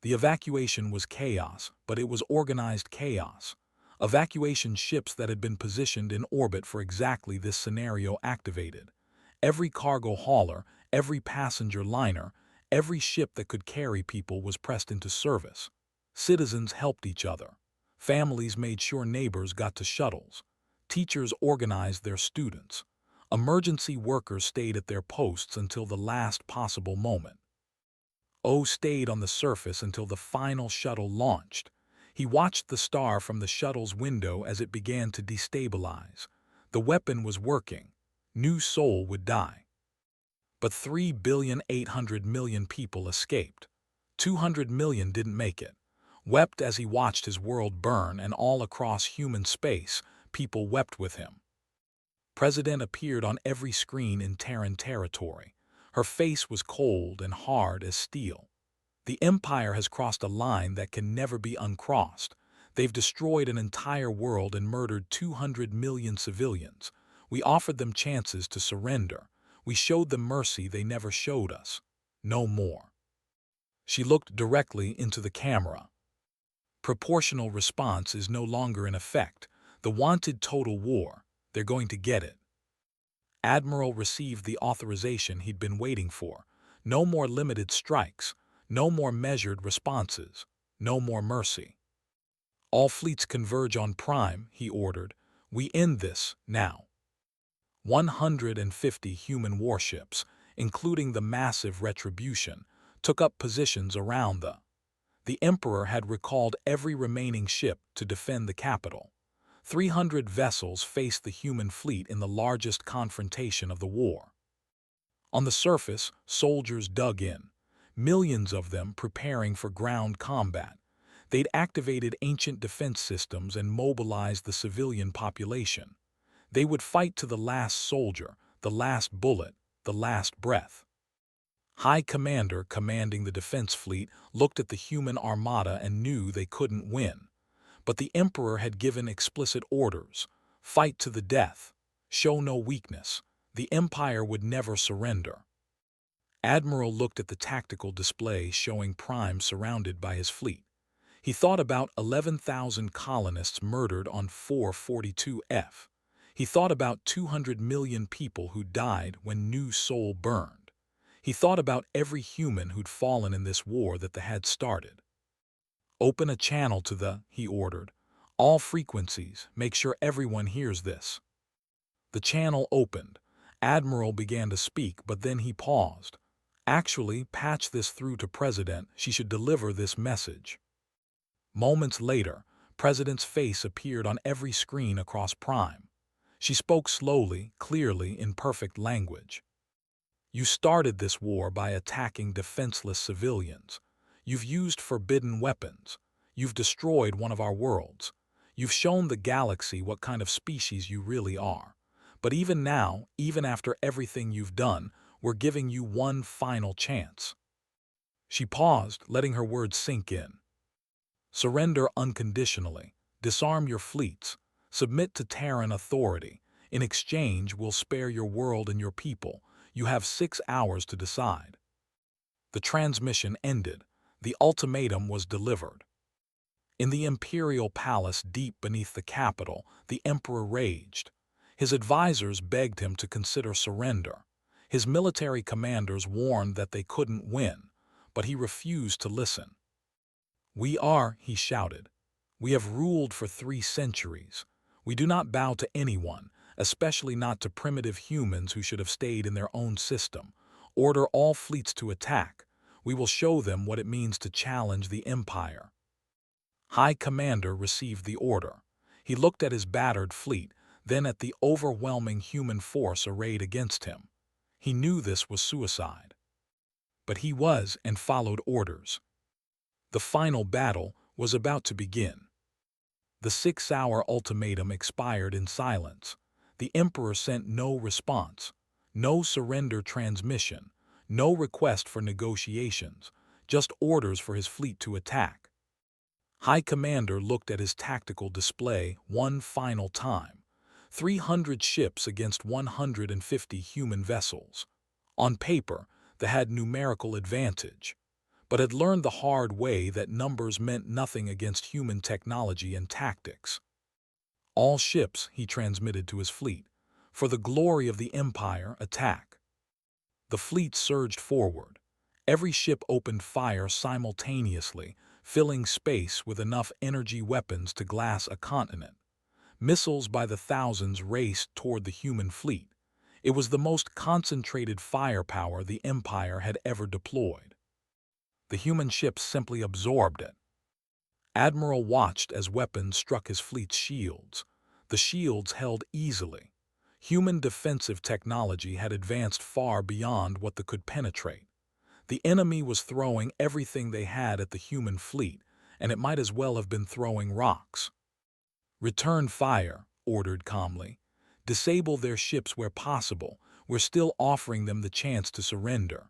The evacuation was chaos, but it was organized chaos. Evacuation ships that had been positioned in orbit for exactly this scenario activated. Every cargo hauler, every passenger liner, every ship that could carry people was pressed into service. Citizens helped each other. Families made sure neighbors got to shuttles. Teachers organized their students. Emergency workers stayed at their posts until the last possible moment. O stayed on the surface until the final shuttle launched. He watched the star from the shuttle's window as it began to destabilize. The weapon was working. New Sol would die. But 3,800,000,000 people escaped. 200 million didn't make it. Wept as he watched his world burn, and all across human space, people wept with him. President appeared on every screen in Terran territory. Her face was cold and hard as steel. The Empire has crossed a line that can never be uncrossed. They've destroyed an entire world and murdered 200 million civilians. We offered them chances to surrender. We showed them mercy they never showed us. No more. She looked directly into the camera. Proportional response is no longer in effect. The wanted total war. They're going to get it. Admiral received the authorization he'd been waiting for. No more limited strikes. No more measured responses. No more mercy. All fleets converge on Prime, he ordered. We end this, now. 150 human warships, including the massive Retribution, took up positions around The Emperor had recalled every remaining ship to defend the capital. 300 vessels faced the human fleet in the largest confrontation of the war. On the surface, soldiers dug in, millions of them preparing for ground combat. They'd activated ancient defense systems and mobilized the civilian population. They would fight to the last soldier, the last bullet, the last breath. High Commander commanding the defense fleet looked at the human armada and knew they couldn't win. But the Emperor had given explicit orders. Fight to the death. Show no weakness. The Empire would never surrender. Admiral looked at the tactical display showing Prime surrounded by his fleet. He thought about 11,000 colonists murdered on 442F. He thought about 200 million people who died when New Sol burned. He thought about every human who'd fallen in this war that they had started. Open a channel to he ordered. All frequencies, make sure everyone hears this. The channel opened. Admiral began to speak, but then he paused. Actually, patch this through to President. She should deliver this message. Moments later, President's face appeared on every screen across Prime. She spoke slowly, clearly, in perfect language. You started this war by attacking defenseless civilians. You've used forbidden weapons. You've destroyed one of our worlds. You've shown the galaxy what kind of species you really are. But even now, even after everything you've done, we're giving you one final chance. She paused, letting her words sink in. Surrender unconditionally. Disarm your fleets. Submit to Terran authority. In exchange, we'll spare your world and your people. You have 6 hours to decide. The transmission ended. The ultimatum was delivered. In the Imperial Palace deep beneath the capital, the Emperor raged. His advisors begged him to consider surrender. His military commanders warned that they couldn't win, but he refused to listen. We are, he shouted. We have ruled for 3 centuries. We do not bow to anyone, especially not to primitive humans who should have stayed in their own system. Order all fleets to attack. We will show them what it means to challenge the Empire. High Commander received the order. He looked at his battered fleet, then at the overwhelming human force arrayed against him. He knew this was suicide. But he was and followed orders. The final battle was about to begin. The 6-hour ultimatum expired in silence. The Emperor sent no response, no surrender transmission, no request for negotiations, just orders for his fleet to attack. High Commander looked at his tactical display one final time. 300 ships against 150 human vessels. On paper, they had numerical advantage, but had learned the hard way that numbers meant nothing against human technology and tactics. All ships, he transmitted to his fleet. For the glory of the Empire, attack. The fleet surged forward. Every ship opened fire simultaneously, filling space with enough energy weapons to glass a continent. Missiles by the thousands raced toward the human fleet. It was the most concentrated firepower the Empire had ever deployed. The human ships simply absorbed it. Admiral watched as weapons struck his fleet's shields. The shields held easily. Human defensive technology had advanced far beyond what they could penetrate. The enemy was throwing everything they had at the human fleet, and it might as well have been throwing rocks. Return fire, ordered calmly. Disable their ships where possible. We're still offering them the chance to surrender."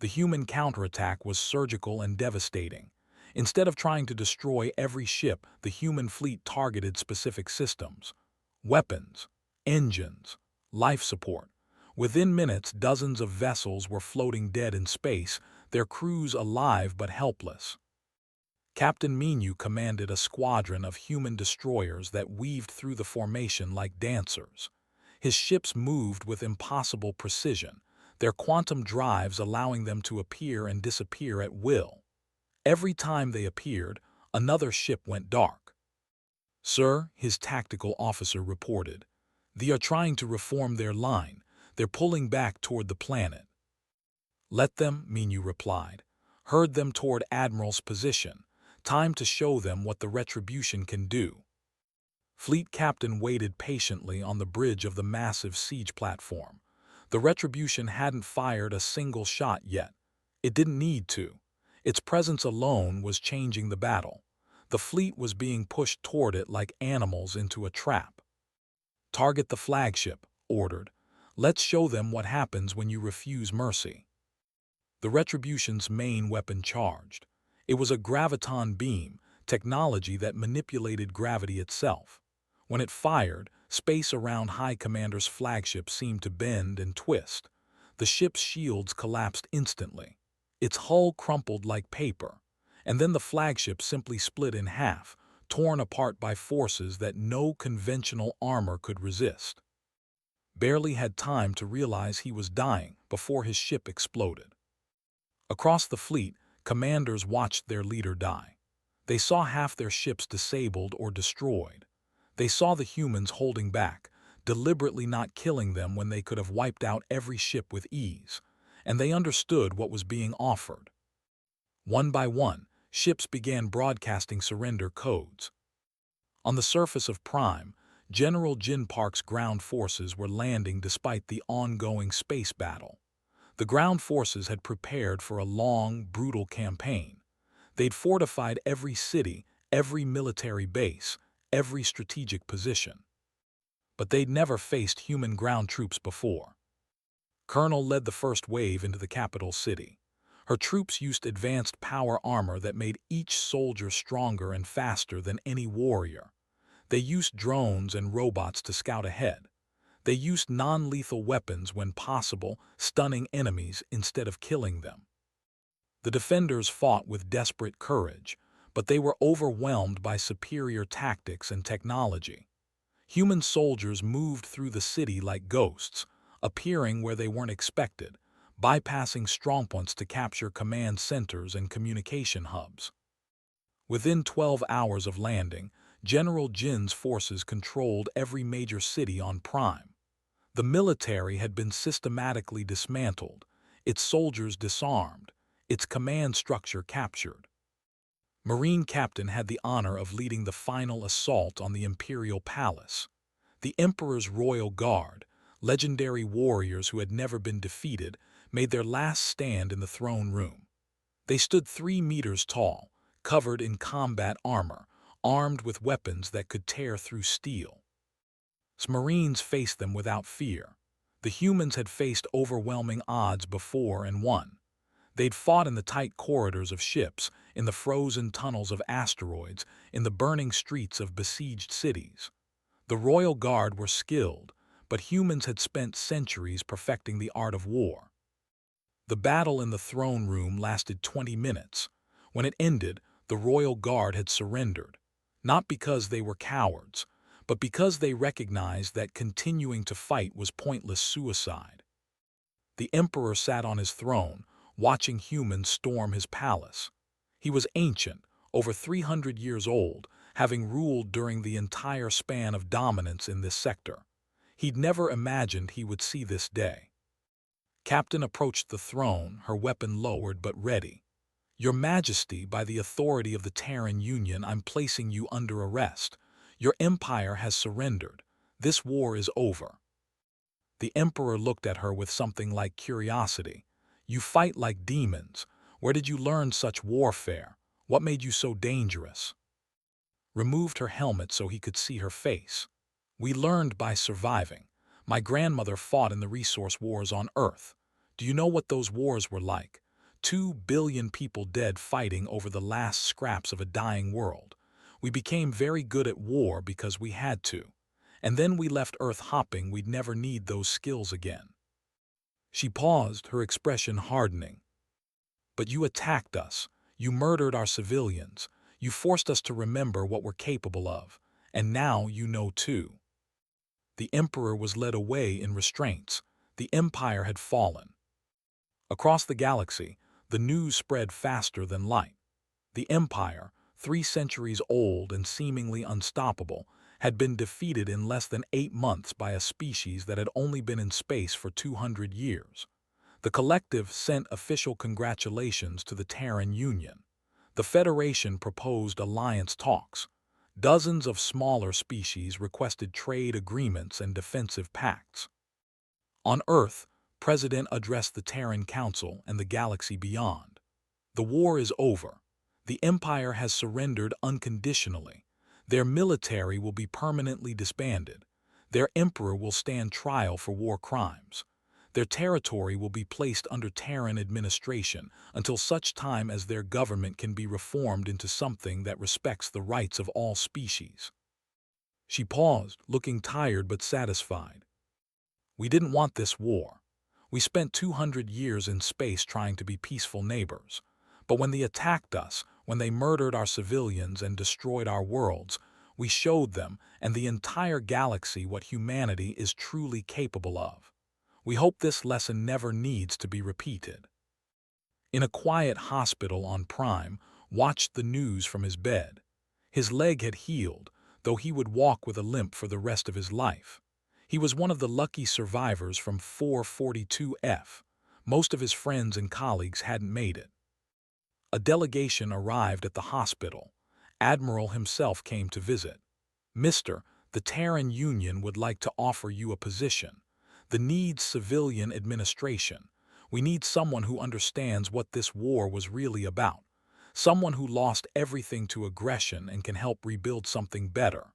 The human counterattack was surgical and devastating. Instead of trying to destroy every ship, the human fleet targeted specific systems, weapons, engines, life support. Within minutes, dozens of vessels were floating dead in space, their crews alive but helpless. Captain Minu commanded a squadron of human destroyers that weaved through the formation like dancers. His ships moved with impossible precision, their quantum drives allowing them to appear and disappear at will. Every time they appeared, another ship went dark. "Sir," his tactical officer reported, "they are trying to reform their line. They're pulling back toward the planet." "Let them," Minu replied. "Herd them toward Admiral's position. Time to show them what the Retribution can do." Fleet Captain waited patiently on the bridge of the massive siege platform. The Retribution hadn't fired a single shot yet. It didn't need to. Its presence alone was changing the battle. The fleet was being pushed toward it like animals into a trap. "Target the flagship," ordered. "Let's show them what happens when you refuse mercy." The Retribution's main weapon charged. It was a graviton beam, technology that manipulated gravity itself. When it fired, space around High Commander's flagship seemed to bend and twist. The ship's shields collapsed instantly. Its hull crumpled like paper, and then the flagship simply split in half, torn apart by forces that no conventional armor could resist. Barely had time to realize he was dying before his ship exploded. Across the fleet, commanders watched their leader die. They saw half their ships disabled or destroyed. They saw the humans holding back, deliberately not killing them when they could have wiped out every ship with ease, and they understood what was being offered. One by one, ships began broadcasting surrender codes. On the surface of Prime, General Jin Park's ground forces were landing despite the ongoing space battle. The ground forces had prepared for a long, brutal campaign. They'd fortified every city, every military base, every strategic position. But they'd never faced human ground troops before. Colonel led the first wave into the capital city. Her troops used advanced power armor that made each soldier stronger and faster than any warrior. They used drones and robots to scout ahead. They used non-lethal weapons when possible, stunning enemies instead of killing them. The defenders fought with desperate courage, but they were overwhelmed by superior tactics and technology. Human soldiers moved through the city like ghosts, appearing where they weren't expected, bypassing strongpoints to capture command centers and communication hubs. Within 12 hours of landing, General Jin's forces controlled every major city on Prime. The military had been systematically dismantled, its soldiers disarmed, its command structure captured. Marine Captain had the honor of leading the final assault on the Imperial Palace. The Emperor's Royal Guard, legendary warriors who had never been defeated, made their last stand in the throne room. They stood 3 meters tall, covered in combat armor, armed with weapons that could tear through steel. Marines faced them without fear. The humans had faced overwhelming odds before and won. They'd fought in the tight corridors of ships, in the frozen tunnels of asteroids, in the burning streets of besieged cities. The Royal Guard were skilled, but humans had spent centuries perfecting the art of war. The battle in the throne room lasted 20 minutes. When it ended, the Royal Guard had surrendered, not because they were cowards, but because they recognized that continuing to fight was pointless suicide. The Emperor sat on his throne, watching humans storm his palace. He was ancient, over 300 years old, having ruled during the entire span of dominance in this sector. He'd never imagined he would see this day. Captain approached the throne, her weapon lowered but ready. "Your Majesty, by the authority of the Terran Union, I'm placing you under arrest. Your empire has surrendered. This war is over." The Emperor looked at her with something like curiosity. "You fight like demons. Where did you learn such warfare? What made you so dangerous?" Removed her helmet so he could see her face. We learned by surviving. My grandmother fought in the resource wars on Earth. Do you know what those wars were like? 2 billion people dead fighting over the last scraps of a dying world. We became very good at war because we had to. And then we left Earth hopping we'd never need those skills again. She paused, her expression hardening. But you attacked us. You murdered our civilians. You forced us to remember what we're capable of. And now you know too. The Emperor was led away in restraints. The Empire had fallen. Across the galaxy, the news spread faster than light. The Empire, 3 centuries old and seemingly unstoppable, had been defeated in less than 8 months by a species that had only been in space for 200 years. The collective sent official congratulations to the Terran Union. The Federation proposed alliance talks. Dozens of smaller species requested trade agreements and defensive pacts. On Earth, President addressed the Terran Council and the galaxy beyond. The war is over. The Empire has surrendered unconditionally. Their military will be permanently disbanded. Their emperor will stand trial for war crimes. Their territory will be placed under Terran administration until such time as their government can be reformed into something that respects the rights of all species. She paused, looking tired but satisfied. We didn't want this war. We spent 200 years in space trying to be peaceful neighbors. But when they attacked us, when they murdered our civilians and destroyed our worlds, we showed them and the entire galaxy what humanity is truly capable of. We hope this lesson never needs to be repeated. In a quiet hospital on Prime, watched the news from his bed. His leg had healed, though he would walk with a limp for the rest of his life. He was one of the lucky survivors from 442F. Most of his friends and colleagues hadn't made it. A delegation arrived at the hospital. Admiral himself came to visit. "Mister, the Terran Union would like to offer you a position. The needs civilian administration. We need someone who understands what this war was really about. Someone who lost everything to aggression and can help rebuild something better."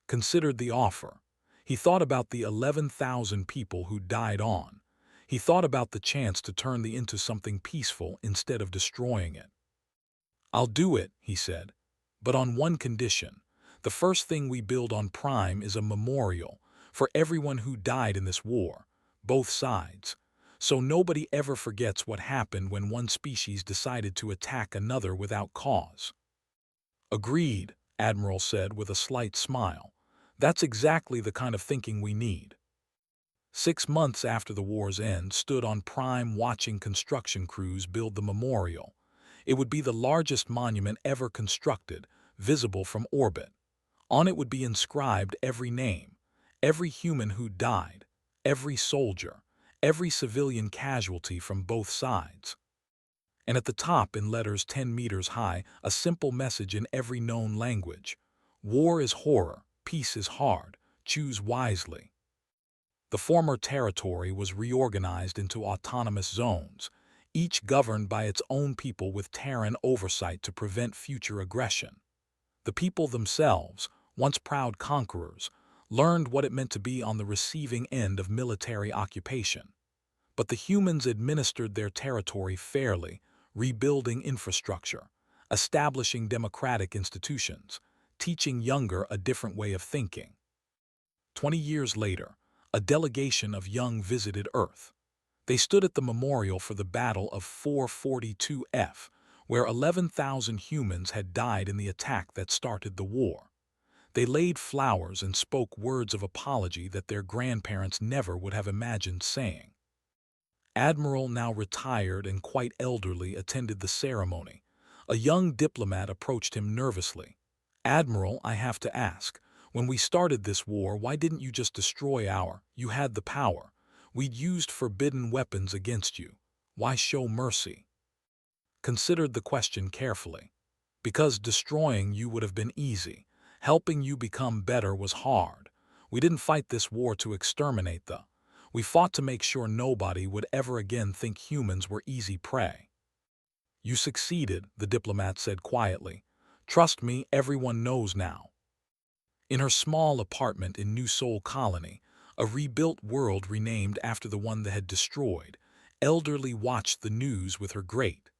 Considered the offer. He thought about the 11,000 people who died on. He thought about the chance to turn the into something peaceful instead of destroying it. "I'll do it," he said, "but on one condition. The first thing we build on Prime is a memorial for everyone who died in this war, both sides, so nobody ever forgets what happened when one species decided to attack another without cause." "Agreed," Admiral said with a slight smile. "That's exactly the kind of thinking we need." 6 months after the war's end, stood on Prime watching construction crews build the memorial. It would be the largest monument ever constructed, visible from orbit. On it would be inscribed every name, every human who died, every soldier, every civilian casualty from both sides. And at the top, in letters 10 meters high, a simple message in every known language: "War is horror, peace is hard, choose wisely." The former territory was reorganized into autonomous zones, each governed by its own people with Terran oversight to prevent future aggression. The people themselves, once proud conquerors, learned what it meant to be on the receiving end of military occupation. But the humans administered their territory fairly, rebuilding infrastructure, establishing democratic institutions, teaching younger a different way of thinking. 20 years later, a delegation of young visited Earth. They stood at the memorial for the Battle of 442F, where 11,000 humans had died in the attack that started the war. They laid flowers and spoke words of apology that their grandparents never would have imagined saying. Admiral, now retired and quite elderly, attended the ceremony. A young diplomat approached him nervously. "Admiral, I have to ask, when we started this war, why didn't you just destroy you had the power. We'd used forbidden weapons against you. Why show mercy?" Considered the question carefully. "Because destroying you would have been easy. Helping you become better was hard. We didn't fight this war to exterminate the. We fought to make sure nobody would ever again think humans were easy prey." "You succeeded," the diplomat said quietly. "Trust me, everyone knows now." In her small apartment in New Seoul Colony, a rebuilt world renamed after the one they had destroyed, elderly watched the news with her grate.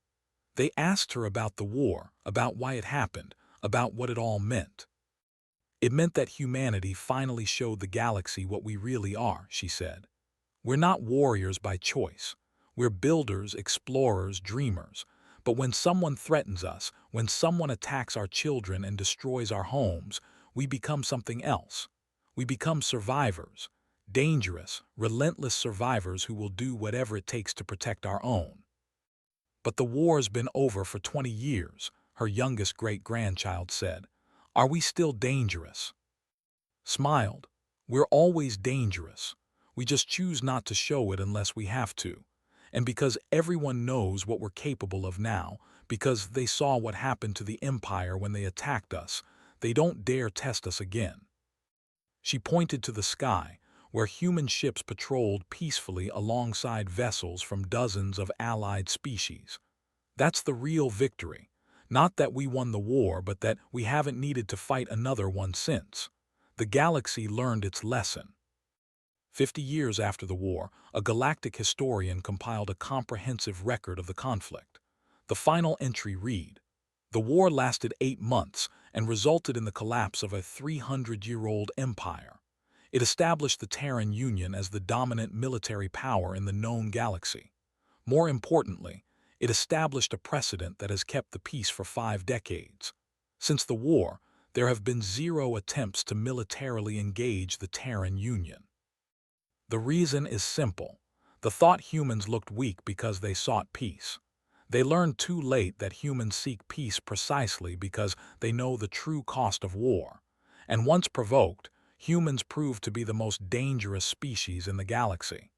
They asked her about the war, about why it happened, about what it all meant. It meant that humanity finally showed the galaxy what we really are, she said. We're not warriors by choice. We're builders, explorers, dreamers. But when someone threatens us, when someone attacks our children and destroys our homes, we become something else. We become survivors, dangerous, relentless survivors who will do whatever it takes to protect our own. But the war's been over for 20 years, her youngest great-grandchild said. Are we still dangerous? Smiled. We're always dangerous. We just choose not to show it unless we have to. And because everyone knows what we're capable of now, because they saw what happened to the Empire when they attacked us, they don't dare test us again. She pointed to the sky, where human ships patrolled peacefully alongside vessels from dozens of allied species. That's the real victory. Not that we won the war, but that we haven't needed to fight another one since. The galaxy learned its lesson. 50 years after the war, a galactic historian compiled a comprehensive record of the conflict. The final entry read, "The war lasted 8 months and resulted in the collapse of a 300-year-old empire. It established the Terran Union as the dominant military power in the known galaxy. More importantly, it established a precedent that has kept the peace for 5 decades. Since the war, there have been 0 attempts to militarily engage the Terran Union. The reason is simple. The thought humans looked weak because they sought peace. They learned too late that humans seek peace precisely because they know the true cost of war. And once provoked, humans proved to be the most dangerous species in the galaxy."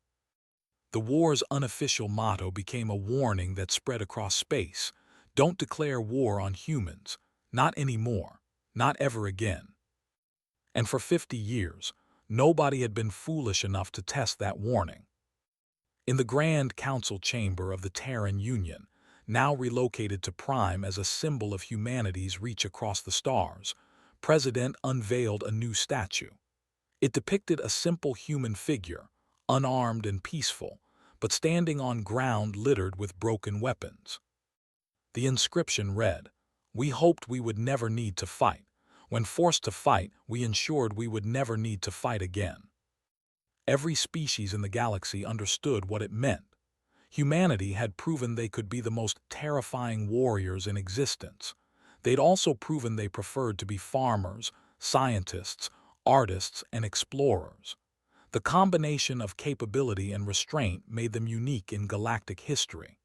The war's unofficial motto became a warning that spread across space. Don't declare war on humans. Not anymore. Not ever again. And for 50 years, nobody had been foolish enough to test that warning. In the Grand Council Chamber of the Terran Union, now relocated to Prime as a symbol of humanity's reach across the stars, President unveiled a new statue. It depicted a simple human figure, unarmed and peaceful, but standing on ground littered with broken weapons. The inscription read, "We hoped we would never need to fight. When forced to fight, we ensured we would never need to fight again." Every species in the galaxy understood what it meant. Humanity had proven they could be the most terrifying warriors in existence. They'd also proven they preferred to be farmers, scientists, artists, and explorers. The combination of capability and restraint made them unique in galactic history.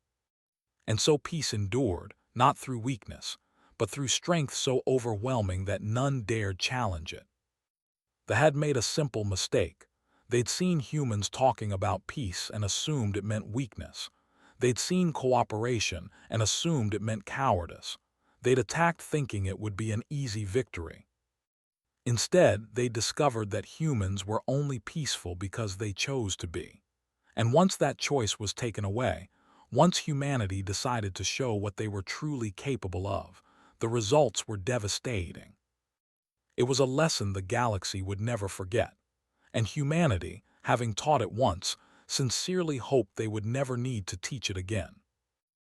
And so peace endured, not through weakness, but through strength so overwhelming that none dared challenge it. They had made a simple mistake. They'd seen humans talking about peace and assumed it meant weakness. They'd seen cooperation and assumed it meant cowardice. They'd attacked thinking it would be an easy victory. Instead, they discovered that humans were only peaceful because they chose to be. And once that choice was taken away, once humanity decided to show what they were truly capable of, the results were devastating. It was a lesson the galaxy would never forget, and humanity, having taught it once, sincerely hoped they would never need to teach it again.